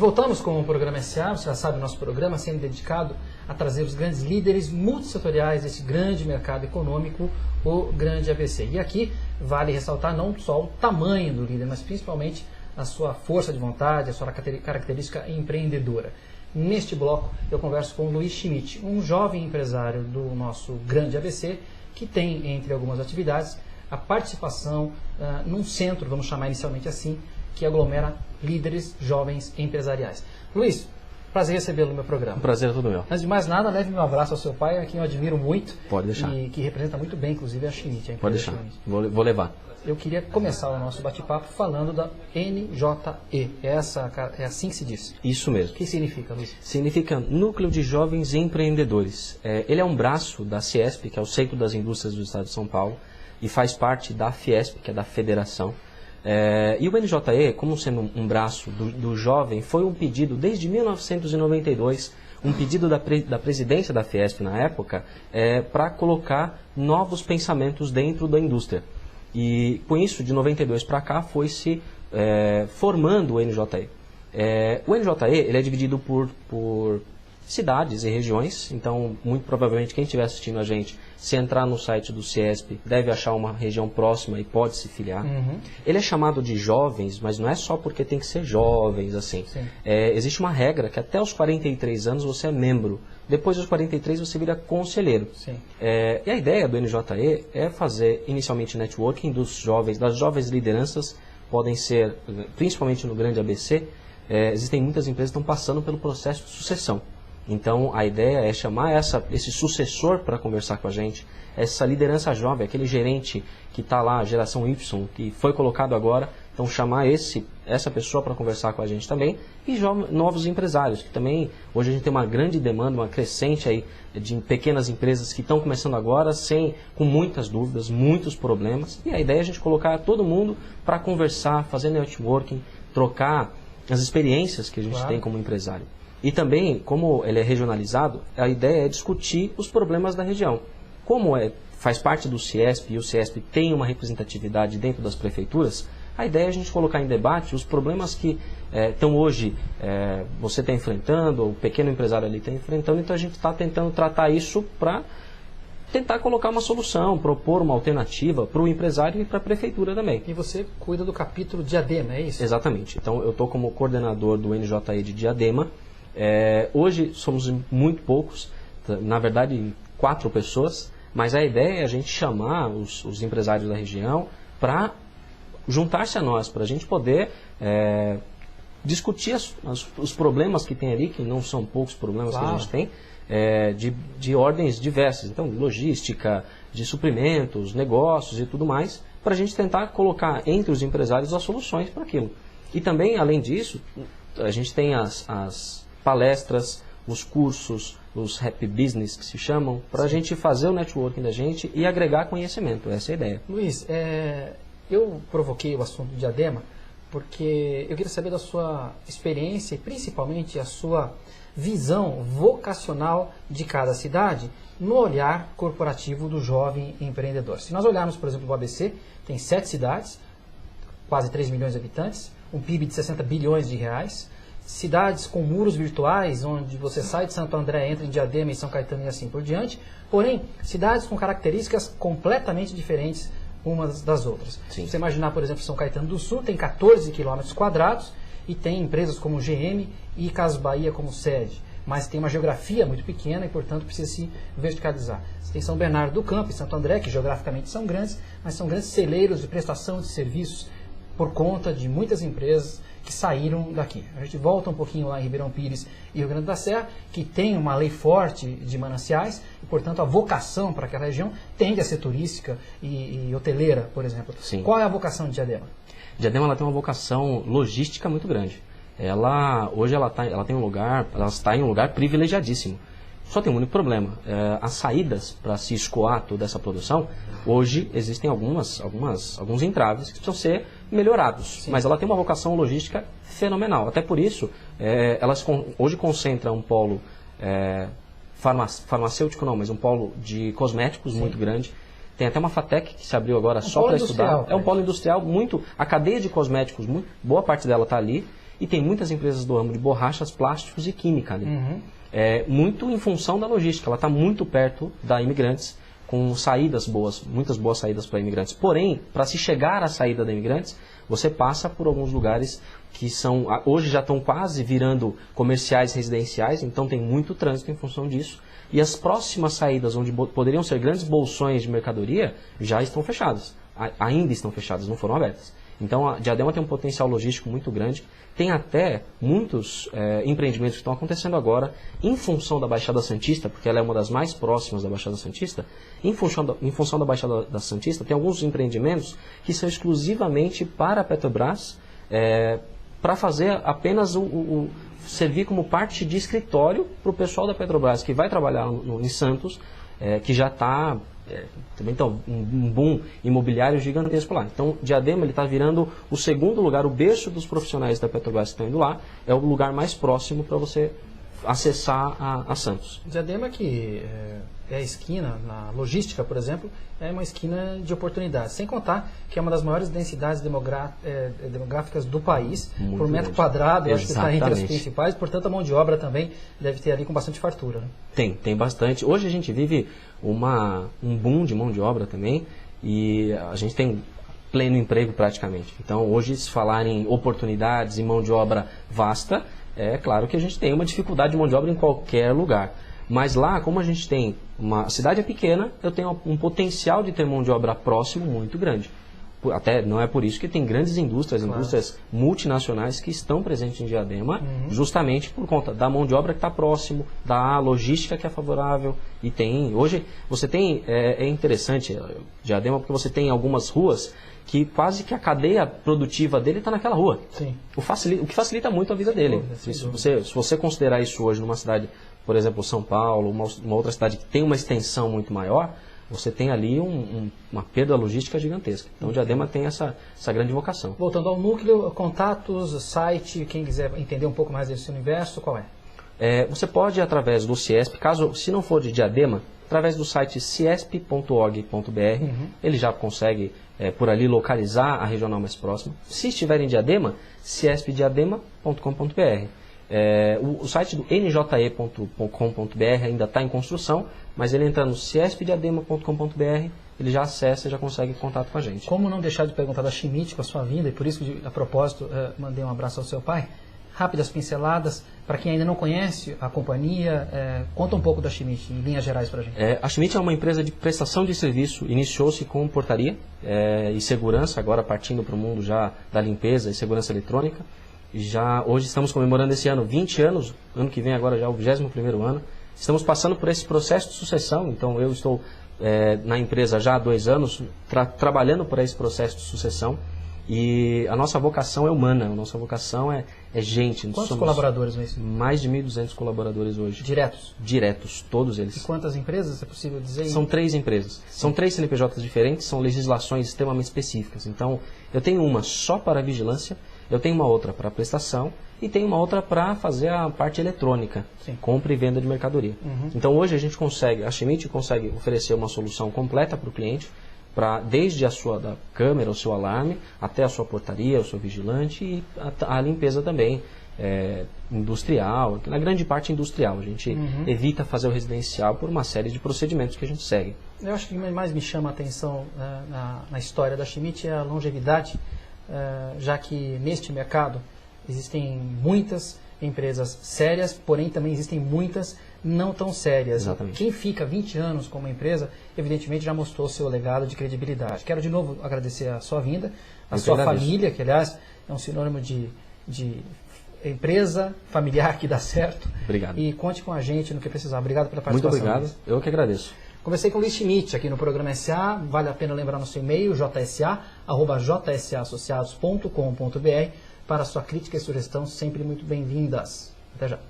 voltamos com o programa SA, você já sabe, o nosso programa sendo dedicado a trazer os grandes líderes multissetoriais desse grande mercado econômico, o grande ABC. E aqui vale ressaltar não só o tamanho do líder, mas principalmente a sua força de vontade, a sua característica empreendedora. Neste bloco eu converso com o Luiz Schmidt, um jovem empresário do nosso grande ABC, que tem, entre algumas atividades, a participação num centro, vamos chamar inicialmente assim, que aglomera líderes jovens empresariais. Luiz, prazer recebê-lo no meu programa. Um prazer é todo meu. Antes de mais nada, leve meu abraço ao seu pai, a quem eu admiro muito. Pode deixar. E que representa muito bem, inclusive, a Schmidt. Pode deixar, vou levar. Eu queria começar o nosso bate-papo falando da NJE. É assim que se diz? Isso mesmo. O que significa, Luiz? Significa Núcleo de Jovens Empreendedores. Ele é um braço da Ciesp, que é o Centro das Indústrias do Estado de São Paulo, e faz parte da Fiesp, que é da Federação. E o NJE, como sendo um braço do jovem, foi um pedido desde 1992, um pedido da presidência da Fiesp na época, para colocar novos pensamentos dentro da indústria. E com isso, de 92 para cá, foi se formando o NJE. O NJE ele é dividido por cidades e regiões, então muito provavelmente quem estiver assistindo a gente, se entrar no site do Ciesp, deve achar uma região próxima e pode se filiar. Uhum. Ele é chamado de jovens, mas não é só porque tem que ser jovens, assim. Existe uma regra que até os 43 anos você é membro, depois dos 43 você vira conselheiro. E a ideia do NJE é fazer inicialmente networking dos jovens, das jovens lideranças, podem ser, principalmente no grande ABC, existem muitas empresas que estão passando pelo processo de sucessão. Então, a ideia é chamar esse sucessor para conversar com a gente, essa liderança jovem, aquele gerente que está lá, geração Y, que foi colocado agora, então chamar essa pessoa para conversar com a gente também, e novos empresários, que também, hoje a gente tem uma grande demanda, uma crescente aí de pequenas empresas que estão começando agora, com muitas dúvidas, muitos problemas, e a ideia é a gente colocar todo mundo para conversar, fazer networking, trocar as experiências que a gente tem como empresário. E também, como ele é regionalizado, a ideia é discutir os problemas da região. Como faz parte do Ciesp e o Ciesp tem uma representatividade dentro das prefeituras, a ideia é a gente colocar em debate os problemas que estão hoje você está enfrentando, o pequeno empresário ali está enfrentando, então a gente está tentando tratar isso para tentar colocar uma solução, propor uma alternativa para o empresário e para a prefeitura também. E você cuida do capítulo Diadema, é isso? Exatamente. Então eu estou como coordenador do NJE de Diadema. Hoje somos muito poucos, na verdade 4 pessoas, mas a ideia é a gente chamar os empresários da região para juntar-se a nós, para a gente poder discutir os problemas que tem ali, que não são poucos problemas que a gente tem, de ordens diversas, então logística, de suprimentos, negócios e tudo mais, para a gente tentar colocar entre os empresários as soluções para aquilo. E também, além disso, a gente tem as palestras, os cursos, os Happy Business que se chamam, para a gente fazer o networking da gente e agregar conhecimento. Essa é a ideia. Luiz, eu provoquei o assunto de Diadema porque eu queria saber da sua experiência e principalmente a sua visão vocacional de cada cidade no olhar corporativo do jovem empreendedor. Se nós olharmos, por exemplo, o ABC, tem 7 cidades, quase 3 milhões de habitantes, um PIB de 60 bilhões de reais, cidades com muros virtuais, onde você sai de Santo André, entra em Diadema e São Caetano e assim por diante, porém, cidades com características completamente diferentes umas das outras. Sim. Você imaginar, por exemplo, São Caetano do Sul tem 14 quilômetros quadrados e tem empresas como GM e Casas Bahia como sede, mas tem uma geografia muito pequena e, portanto, precisa se verticalizar. Você tem São Bernardo do Campo e Santo André, que geograficamente são grandes, mas são grandes celeiros de prestação de serviços por conta de muitas empresas que saíram daqui. A gente volta um pouquinho lá em Ribeirão Pires e Rio Grande da Serra, que tem uma lei forte de mananciais e, portanto, a vocação para aquela região tende a ser turística e hoteleira, por exemplo. Sim. Qual é a vocação de Diadema? Diadema ela tem uma vocação logística muito grande. Hoje ela está em um lugar privilegiadíssimo. Só tem um único problema. As saídas para se escoar toda essa produção, hoje existem alguns entraves que precisam ser melhorados. Sim. Mas ela tem uma vocação logística fenomenal. Até por isso, hoje concentra um polo farmacêutico, não, mas um polo de cosméticos. Sim. Muito grande. Tem até uma FATEC que se abriu agora só para estudar. É um polo industrial muito... A cadeia de cosméticos, boa parte dela está ali. e tem muitas empresas do ramo de borrachas, plásticos e química ali. Muito em função da logística, ela está muito perto da Imigrantes, com saídas boas, muitas boas saídas para imigrantes. Porém, para se chegar à saída da Imigrantes, você passa por alguns lugares que são, hoje já estão quase virando comerciais residenciais, então tem muito trânsito em função disso. E as próximas saídas, onde poderiam ser grandes bolsões de mercadoria, já estão fechadas. Ainda estão fechadas, não foram abertas. Então, a Diadema tem um potencial logístico muito grande. Tem até muitos empreendimentos que estão acontecendo agora em função da Baixada Santista, porque ela é uma das mais próximas da Baixada Santista. Em função da Baixada da Santista, tem alguns empreendimentos que são exclusivamente para a Petrobras, para fazer apenas servir como parte de escritório para o pessoal da Petrobras que vai trabalhar em Santos, que já está também tá um boom imobiliário gigantesco lá. Então, Diadema está virando o segundo lugar, o berço dos profissionais da Petrobras que estão indo lá, é o lugar mais próximo para você acessar a Santos. Diadema que é a esquina, na logística, por exemplo, é uma esquina de oportunidades. Sem contar que é uma das maiores densidades demográficas do país, Muito por metro grande. quadrado, eu acho que está entre as Exatamente. principais, portanto a mão de obra também deve ter ali com bastante fartura. Né? Tem bastante. Hoje a gente vive um boom de mão de obra também, e a gente tem pleno emprego praticamente. Então hoje, se falar em oportunidades e mão de obra vasta, é claro que a gente tem uma dificuldade de mão de obra em qualquer lugar. Mas lá, como a gente tem a cidade é pequena, eu tenho um potencial de ter mão de obra próximo muito grande. Até não é por isso que tem grandes indústrias, claro, indústrias multinacionais que estão presentes em Diadema, justamente por conta da mão de obra que está próximo, da logística que é favorável. E hoje você tem, é interessante Diadema, porque você tem algumas ruas que quase que a cadeia produtiva dele está naquela rua. Sim. O que facilita muito a vida dele. Se você considerar isso hoje numa cidade, por exemplo, São Paulo, uma outra cidade que tem uma extensão muito maior, você tem ali uma perda logística gigantesca. Então, o Diadema tem essa grande vocação. Voltando ao núcleo, contatos, site, quem quiser entender um pouco mais desse universo, qual é? Você pode, através do CIESP, se não for de Diadema, através do site ciesp.org.br, ele já consegue, por ali, localizar a regional mais próxima. Se estiver em Diadema, ciespdiadema.com.br. O site do nje.com.br ainda está em construção, mas ele entra no ciespdiadema.com.br, ele já acessa e já consegue contato com a gente. Como não deixar de perguntar da Schmidt com a sua vinda, e por isso, a propósito, mandei um abraço ao seu pai. Rápidas pinceladas, para quem ainda não conhece a companhia, conta um pouco da Schmidt, em linhas gerais para a gente. A Schmidt é uma empresa de prestação de serviço, iniciou-se com portaria e segurança, agora partindo para o mundo já da limpeza e segurança eletrônica. Hoje estamos comemorando esse ano 20 anos, ano que vem agora já é o 21º ano. Estamos passando por esse processo de sucessão, então eu estou na empresa já há 2 anos, trabalhando por esse processo de sucessão. E a nossa vocação é humana, a nossa vocação é gente. Quantos colaboradores nesse? Mais de 1.200 colaboradores hoje. Diretos? Diretos, todos eles. E quantas empresas, é possível dizer? São 3 empresas. Sim. São 3 CNPJs diferentes, são legislações extremamente específicas. Então, eu tenho uma só para vigilância, eu tenho uma outra para prestação e tenho uma outra para fazer a parte eletrônica, sim, compra e venda de mercadoria. Então, hoje a Schmidt consegue oferecer uma solução completa para o cliente, desde da câmera, o seu alarme, até a sua portaria, o seu vigilante e a limpeza também industrial, na grande parte industrial. A gente evita fazer o residencial por uma série de procedimentos que a gente segue. Eu acho que o que mais me chama a atenção na história da Schmidt é a longevidade, já que neste mercado existem muitas empresas sérias, porém também existem muitas não tão sérias. Exatamente. Quem fica 20 anos como empresa, evidentemente já mostrou seu legado de credibilidade. Quero de novo agradecer a sua vinda, a sua família, que aliás é um sinônimo de empresa familiar que dá certo. Obrigado. E conte com a gente no que precisar. Obrigado pela participação. Muito obrigado, eu que agradeço. Conversei com o Luiz Schmidt aqui no programa SA, vale a pena lembrar no seu e-mail, jsa@jsassociados.com.br, para sua crítica e sugestão sempre muito bem-vindas. Até já.